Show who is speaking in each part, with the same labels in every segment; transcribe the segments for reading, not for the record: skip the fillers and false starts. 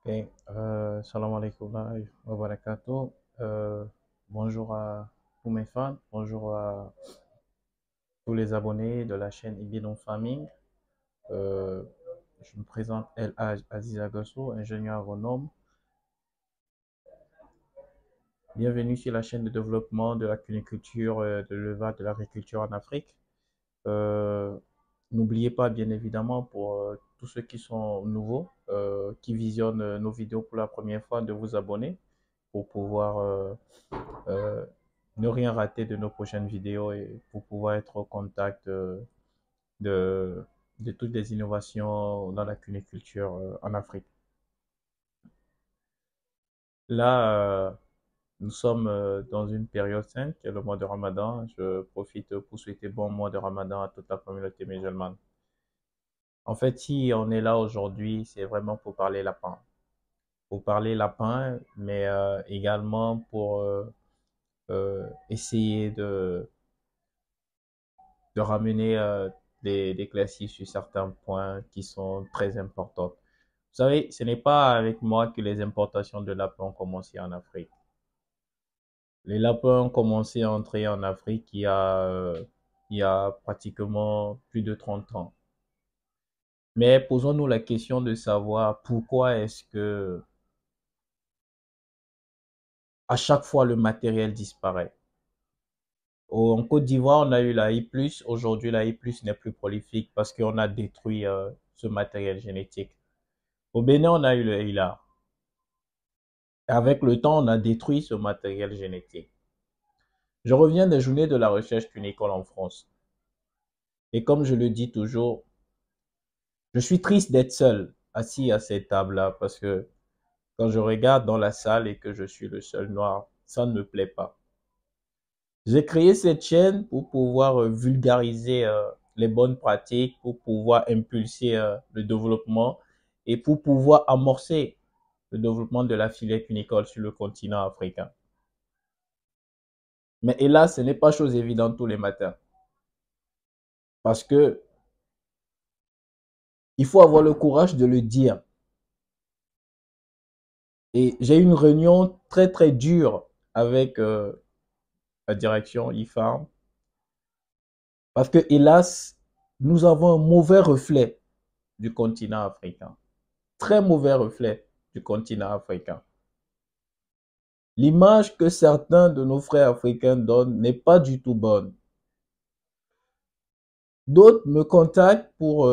Speaker 1: Ok, salam alaikum wa barakatuh. Euh, Bonjour à tous mes fans, bonjour à tous les abonnés de la chaîne Ibidon Farming. Euh, je me présente El Hadj Aziz Agasso, ingénieur agronome. Bienvenue sur la chaîne de développement de la cuniculture, de l'élevage, de l'agriculture en Afrique. Euh, N'oubliez pas, bien évidemment, pour tous ceux qui sont nouveaux, qui visionnent nos vidéos pour la première fois, de vous abonner pour pouvoir euh, ne rien rater de nos prochaines vidéos et pour pouvoir être au contact de, de toutes les innovations dans la cuniculture en Afrique. Là, nous sommes dans une période sainte, qui est le mois de Ramadan. Je profite pour souhaiter bon mois de Ramadan à toute la communauté musulmane. En fait, si on est là aujourd'hui, c'est vraiment pour parler lapin. Pour parler lapin, mais également pour essayer de ramener des classiques sur certains points qui sont très importants. Vous savez, ce n'est pas avec moi que les importations de lapins ont commencé en Afrique. Les lapins ont commencé à entrer en Afrique il y a pratiquement plus de 30 ans. Mais posons-nous la question de savoir pourquoi est-ce que à chaque fois le matériel disparaît. En Côte d'Ivoire, on a eu la I+. Aujourd'hui, la I+ n'est plus prolifique parce qu'on a détruit ce matériel génétique. Au Bénin, on a eu le HILA. Avec le temps, on a détruit ce matériel génétique. Je reviens des journées de la recherche cunicole en France. Et comme je le dis toujours, je suis triste d'être seul assis à cette table-là parce que quand je regarde dans la salle et que je suis le seul noir, ça ne me plaît pas. J'ai créé cette chaîne pour pouvoir vulgariser les bonnes pratiques, pour pouvoir impulser le développement et pour pouvoir amorcer le développement de la filière cunicole sur le continent africain. Mais hélas, ce n'est pas chose évidente tous les matins. Parce que il faut avoir le courage de le dire. Et j'ai eu une réunion très très dure avec la direction IFARM. Parce que hélas, nous avons un mauvais reflet du continent africain. Très mauvais reflet du continent africain. L'image que certains de nos frères africains donnent n'est pas du tout bonne. D'autres me contactent pour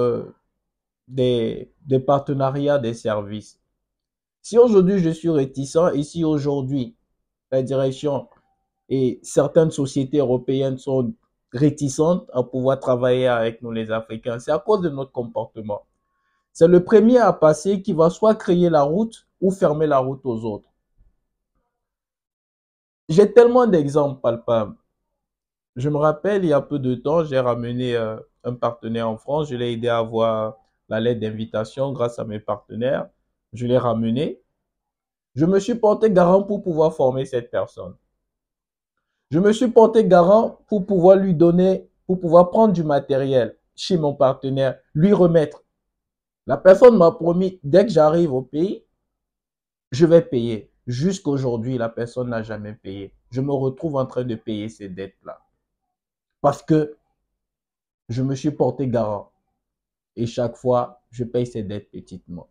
Speaker 1: des partenariats, des services. Si aujourd'hui je suis réticent et si aujourd'hui la direction et certaines sociétés européennes sont réticentes à pouvoir travailler avec nous les Africains, c'est à cause de notre comportement. C'est le premier à passer qui va soit créer la route ou fermer la route aux autres. J'ai tellement d'exemples palpables. Je me rappelle, il y a peu de temps, j'ai ramené un partenaire en France. Je l'ai aidé à avoir la lettre d'invitation grâce à mes partenaires. Je l'ai ramené. Je me suis porté garant pour pouvoir former cette personne. Je me suis porté garant pour pouvoir lui donner, pour pouvoir prendre du matériel chez mon partenaire, lui remettre. La personne m'a promis, dès que j'arrive au pays, je vais payer. Jusqu'à aujourd'hui, la personne n'a jamais payé. Je me retrouve en train de payer ces dettes-là. Parce que je me suis porté garant. Et chaque fois, je paye ces dettes petitement.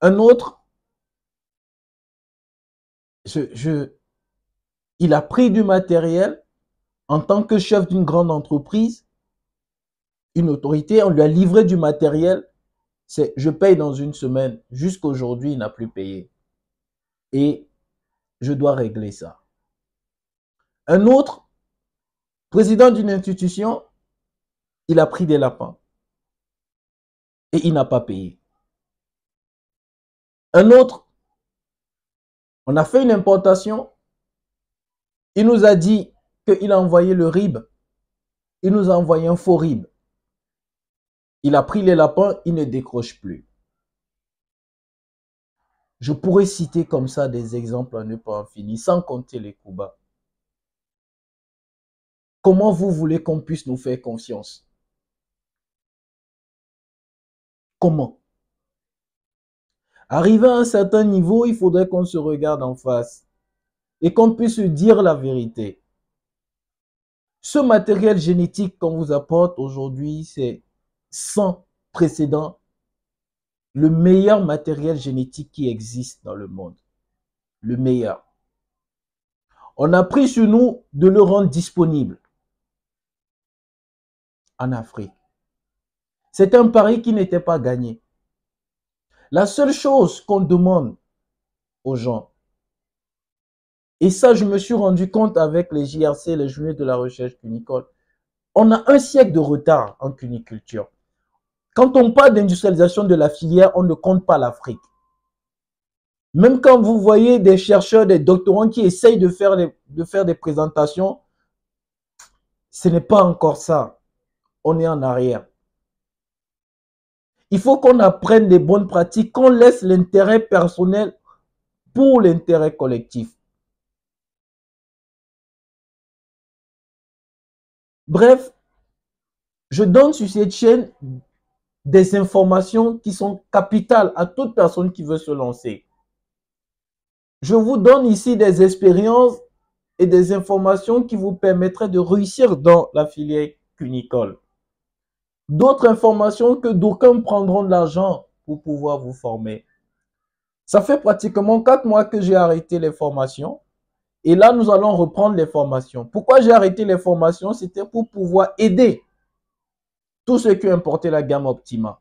Speaker 1: Un autre, il a pris du matériel en tant que chef d'une grande entreprise, une autorité, on lui a livré du matériel, c'est je paye dans une semaine. Jusqu'à aujourd'hui, il n'a plus payé. Et je dois régler ça. Un autre, président d'une institution, il a pris des lapins et il n'a pas payé. Un autre, on a fait une importation, il nous a dit qu'il a envoyé le RIB, il nous a envoyé un faux RIB. Il a pris les lapins, il ne décroche plus. Je pourrais citer comme ça des exemples à ne pas en finir, sans compter les coups bas. Comment vous voulez qu'on puisse nous faire confiance? Comment? Arrivé à un certain niveau, il faudrait qu'on se regarde en face et qu'on puisse se dire la vérité. Ce matériel génétique qu'on vous apporte aujourd'hui, c'est sans précédent le meilleur matériel génétique qui existe dans le monde. Le meilleur. On a pris sur nous de le rendre disponible en Afrique. C'est un pari qui n'était pas gagné. La seule chose qu'on demande aux gens, et ça je me suis rendu compte avec les JRC, les Journées de la recherche cunicole, on a un siècle de retard en cuniculture. Quand on parle d'industrialisation de la filière, on ne compte pas l'Afrique. Même quand vous voyez des chercheurs, des doctorants qui essayent de faire des présentations, ce n'est pas encore ça. On est en arrière. Il faut qu'on apprenne des bonnes pratiques, qu'on laisse l'intérêt personnel pour l'intérêt collectif. Bref, je donne sur cette chaîne des informations qui sont capitales à toute personne qui veut se lancer. Je vous donne ici des expériences et des informations qui vous permettraient de réussir dans la filière cunicole. D'autres informations que d'aucuns prendront de l'argent pour pouvoir vous former. Ça fait pratiquement 4 mois que j'ai arrêté les formations. Et là, nous allons reprendre les formations. Pourquoi j'ai arrêté les formations? C'était pour pouvoir aider tous ceux qui ont importé la gamme Optima.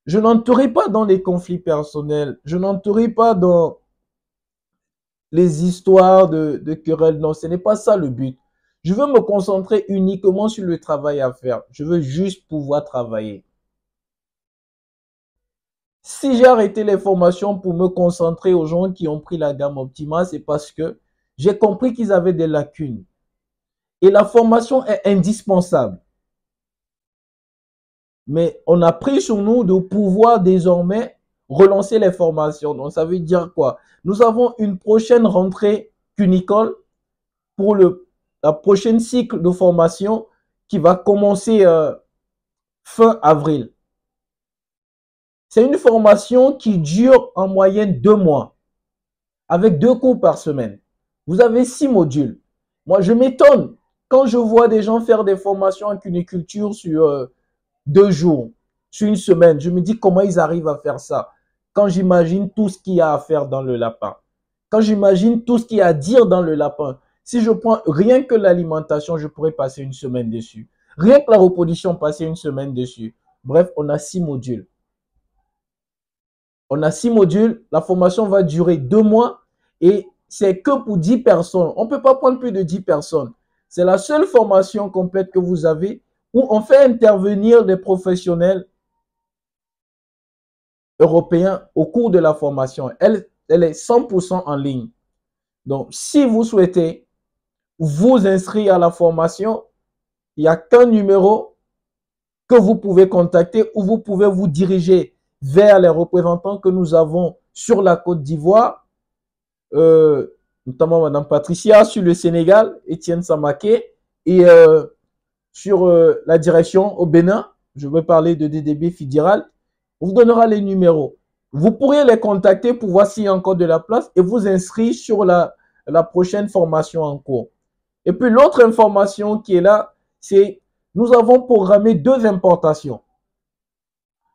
Speaker 1: Je n'entrerai pas dans les conflits personnels. Je n'entrerai pas dans les histoires de querelles. Non, ce n'est pas ça le but. Je veux me concentrer uniquement sur le travail à faire. Je veux juste pouvoir travailler. Si j'ai arrêté les formations pour me concentrer aux gens qui ont pris la gamme Optima, c'est parce que j'ai compris qu'ils avaient des lacunes. Et la formation est indispensable. Mais on a pris sur nous de pouvoir désormais relancer les formations. Donc ça veut dire quoi? Nous avons une prochaine rentrée cunicole pour la prochaine cycle de formation qui va commencer fin avril. C'est une formation qui dure en moyenne 2 mois, avec 2 cours par semaine. Vous avez 6 modules. Moi, je m'étonne quand je vois des gens faire des formations en cuniculture sur 2 jours, sur une semaine. Je me dis comment ils arrivent à faire ça. Quand j'imagine tout ce qu'il y a à faire dans le lapin. Quand j'imagine tout ce qu'il y a à dire dans le lapin. Si je prends rien que l'alimentation, je pourrais passer une semaine dessus. Rien que la reproduction, passer une semaine dessus. Bref, on a 6 modules. On a 6 modules. La formation va durer 2 mois et c'est que pour 10 personnes. On ne peut pas prendre plus de 10 personnes. C'est la seule formation complète que vous avez où on fait intervenir des professionnels européens au cours de la formation. Elle est 100% en ligne. Donc, si vous souhaitez vous inscrire à la formation, il n'y a qu'un numéro que vous pouvez contacter ou vous pouvez vous diriger vers les représentants que nous avons sur la Côte d'Ivoire, notamment Mme Patricia, sur le Sénégal, Étienne Samaké, et sur la direction au Bénin, je vais parler de DDB fédéral, on vous donnera les numéros. Vous pourrez les contacter pour voir s'il y a encore de la place et vous inscrire sur la prochaine formation en cours. Et puis l'autre information qui est là, c'est nous avons programmé 2 importations.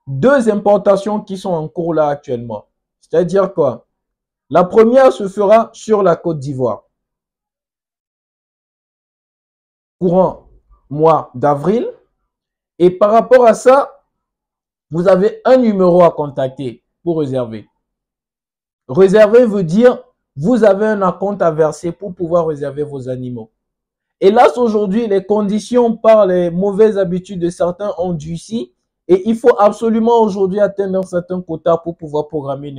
Speaker 1: 2 importations qui sont en cours là actuellement. C'est-à-dire quoi? La première se fera sur la Côte d'Ivoire. Courant mois d'avril. Et par rapport à ça, vous avez un numéro à contacter pour réserver. Réserver veut dire vous avez un acompte à verser pour pouvoir réserver vos animaux. Hélas, aujourd'hui, les conditions par les mauvaises habitudes de certains ont durci et il faut absolument aujourd'hui atteindre un certain quota pour pouvoir programmer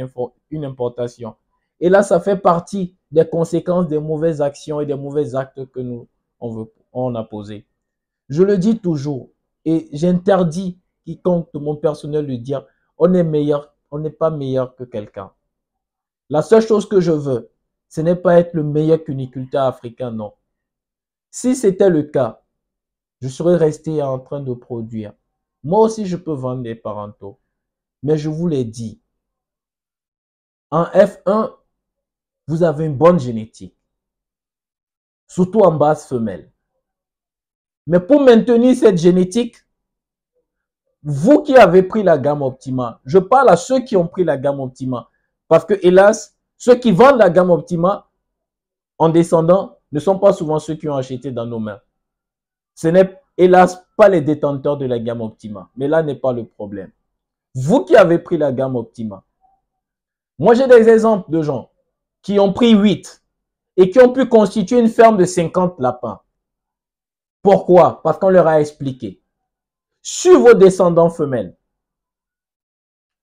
Speaker 1: une importation. Et là, ça fait partie des conséquences des mauvaises actions et des mauvais actes que on a posés. Je le dis toujours et j'interdis quiconque de mon personnel de dire on est meilleur, on n'est pas meilleur que quelqu'un. La seule chose que je veux, ce n'est pas être le meilleur cuniculteur africain, non. Si c'était le cas, je serais resté en train de produire. Moi aussi, je peux vendre des parentaux. Mais je vous l'ai dit, En F1, vous avez une bonne génétique, surtout en base femelle. Mais pour maintenir cette génétique, vous qui avez pris la gamme Optima, je parle à ceux qui ont pris la gamme Optima, parce que hélas, ceux qui vendent la gamme Optima en descendant ne sont pas souvent ceux qui ont acheté dans nos mains. Ce n'est hélas pas les détenteurs de la gamme Optima, mais là n'est pas le problème. Vous qui avez pris la gamme Optima, moi j'ai des exemples de gens qui ont pris 8 et qui ont pu constituer une ferme de 50 lapins. Pourquoi? Parce qu'on leur a expliqué. Sur vos descendants femelles,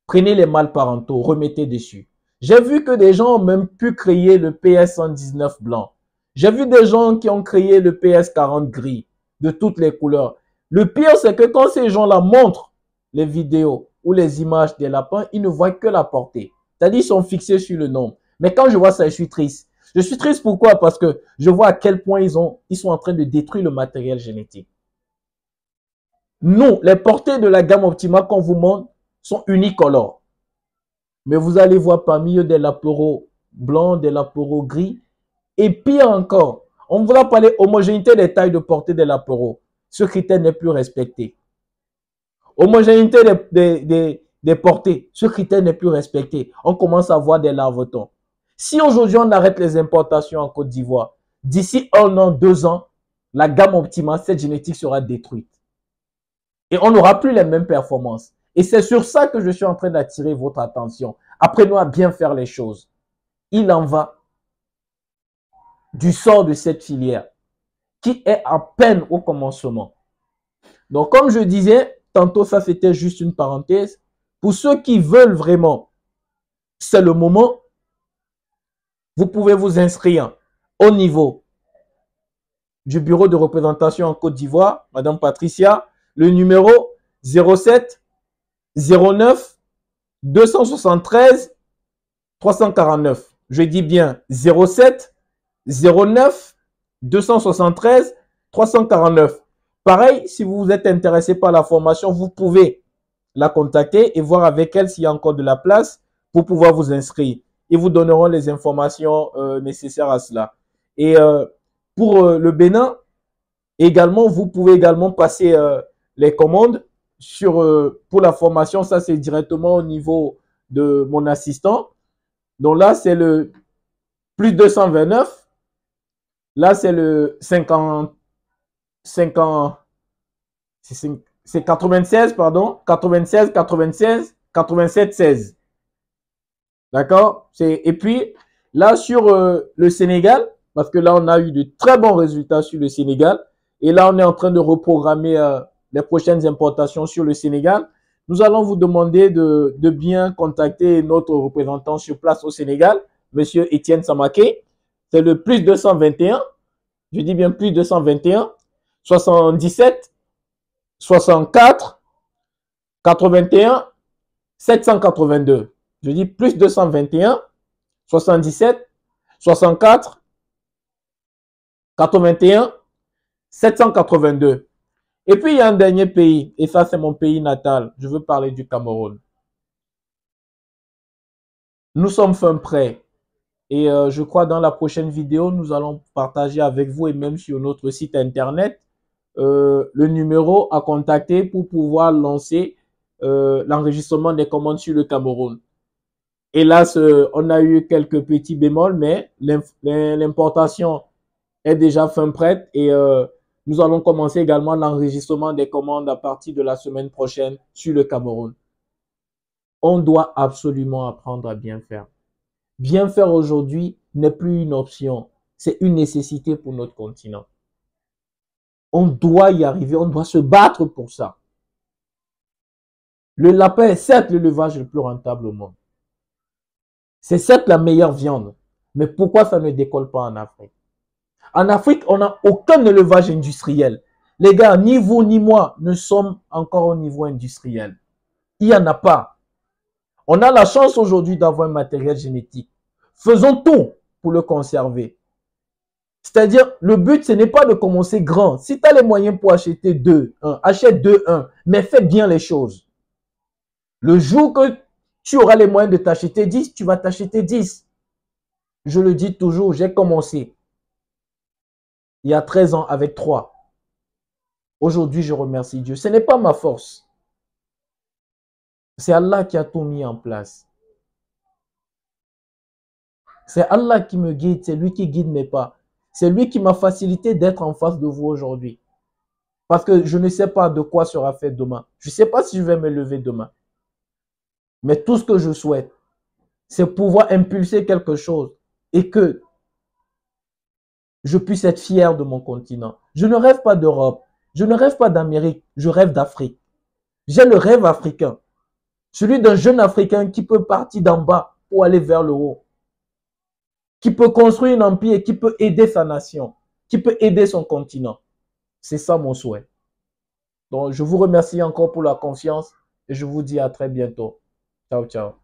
Speaker 1: prenez les mâles parentaux, remettez dessus. J'ai vu que des gens ont même pu créer le PS119 blanc. J'ai vu des gens qui ont créé le PS40 gris, de toutes les couleurs. Le pire, c'est que quand ces gens-là montrent les vidéos ou les images des lapins, ils ne voient que la portée. C'est-à-dire qu'ils sont fixés sur le nombre. Mais quand je vois ça, je suis triste. Je suis triste pourquoi? Parce que je vois à quel point ils sont en train de détruire le matériel génétique. Nous, les portées de la gamme Optima qu'on vous montre sont unicolores. Mais vous allez voir parmi eux des lapereaux blancs, des lapereaux gris. Et pire encore, on va parler homogénéité des tailles de portée des lapereaux. Ce critère n'est plus respecté. Homogénéité des portées, ce critère n'est plus respecté. On commence à voir des larvetons. Si aujourd'hui on arrête les importations en Côte d'Ivoire, d'ici 1 an, 2 ans, la gamme Optima, cette génétique sera détruite. Et on n'aura plus les mêmes performances. Et c'est sur ça que je suis en train d'attirer votre attention. Apprenons à bien faire les choses. Il en va du sort de cette filière qui est à peine au commencement. Donc, comme je disais, tantôt, ça c'était juste une parenthèse. Pour ceux qui veulent vraiment, c'est le moment, vous pouvez vous inscrire au niveau du bureau de représentation en Côte d'Ivoire, Madame Patricia, le numéro 07 09 273 349. Je dis bien 07 09 273 349. Pareil, si vous êtes intéressé par la formation, vous pouvez la contacter et voir avec elle s'il y a encore de la place pour pouvoir vous inscrire. Ils vous donneront les informations nécessaires à cela. Et pour le Bénin, également, vous pouvez également passer les commandes pour la formation. Ça, c'est directement au niveau de mon assistant. Donc là, c'est le plus 229. Là, c'est le 50, c'est 96, pardon. 96, 96, 87, 16. D'accord? Et puis, là, sur le Sénégal, parce que là, on a eu de très bons résultats sur le Sénégal. Et là, on est en train de reprogrammer les prochaines importations sur le Sénégal. Nous allons vous demander de bien contacter notre représentant sur place au Sénégal, Monsieur Étienne Samaké. C'est le plus 221. Je dis bien plus 221, 77, 64, 81, 782. Je dis plus 221, 77, 64, 81, 782. Et puis, il y a un dernier pays, et ça, c'est mon pays natal. Je veux parler du Cameroun. Nous sommes fin prêts. Et je crois dans la prochaine vidéo, nous allons partager avec vous et même sur notre site internet le numéro à contacter pour pouvoir lancer l'enregistrement des commandes sur le Cameroun. Hélas, on a eu quelques petits bémols, mais l'importation est déjà fin prête et nous allons commencer également l'enregistrement des commandes à partir de la semaine prochaine sur le Cameroun. On doit absolument apprendre à bien faire. Bien faire aujourd'hui n'est plus une option, c'est une nécessité pour notre continent. On doit y arriver, on doit se battre pour ça. Le lapin est certes l'élevage le plus rentable au monde. C'est certes la meilleure viande, mais pourquoi ça ne décolle pas en Afrique? En Afrique, on n'a aucun élevage industriel. Les gars, ni vous ni moi ne sommes encore au niveau industriel. Il n'y en a pas. On a la chance aujourd'hui d'avoir un matériel génétique. Faisons tout pour le conserver. C'est-à-dire, le but, ce n'est pas de commencer grand. Si tu as les moyens pour acheter 2, 1, achète 2, 1, mais fais bien les choses. Le jour que Tu auras les moyens de t'acheter 10, tu vas t'acheter 10. Je le dis toujours, j'ai commencé il y a 13 ans avec 3. Aujourd'hui, je remercie Dieu. Ce n'est pas ma force. C'est Allah qui a tout mis en place. C'est Allah qui me guide, c'est lui qui guide mes pas. C'est lui qui m'a facilité d'être en face de vous aujourd'hui. Parce que je ne sais pas de quoi sera fait demain. Je ne sais pas si je vais me lever demain. Mais tout ce que je souhaite, c'est pouvoir impulser quelque chose et que je puisse être fier de mon continent. Je ne rêve pas d'Europe, je ne rêve pas d'Amérique, je rêve d'Afrique. J'ai le rêve africain, celui d'un jeune Africain qui peut partir d'en bas pour aller vers le haut, qui peut construire un empire, qui peut aider sa nation, qui peut aider son continent. C'est ça mon souhait. Donc, je vous remercie encore pour la confiance et je vous dis à très bientôt. Ciao, ciao.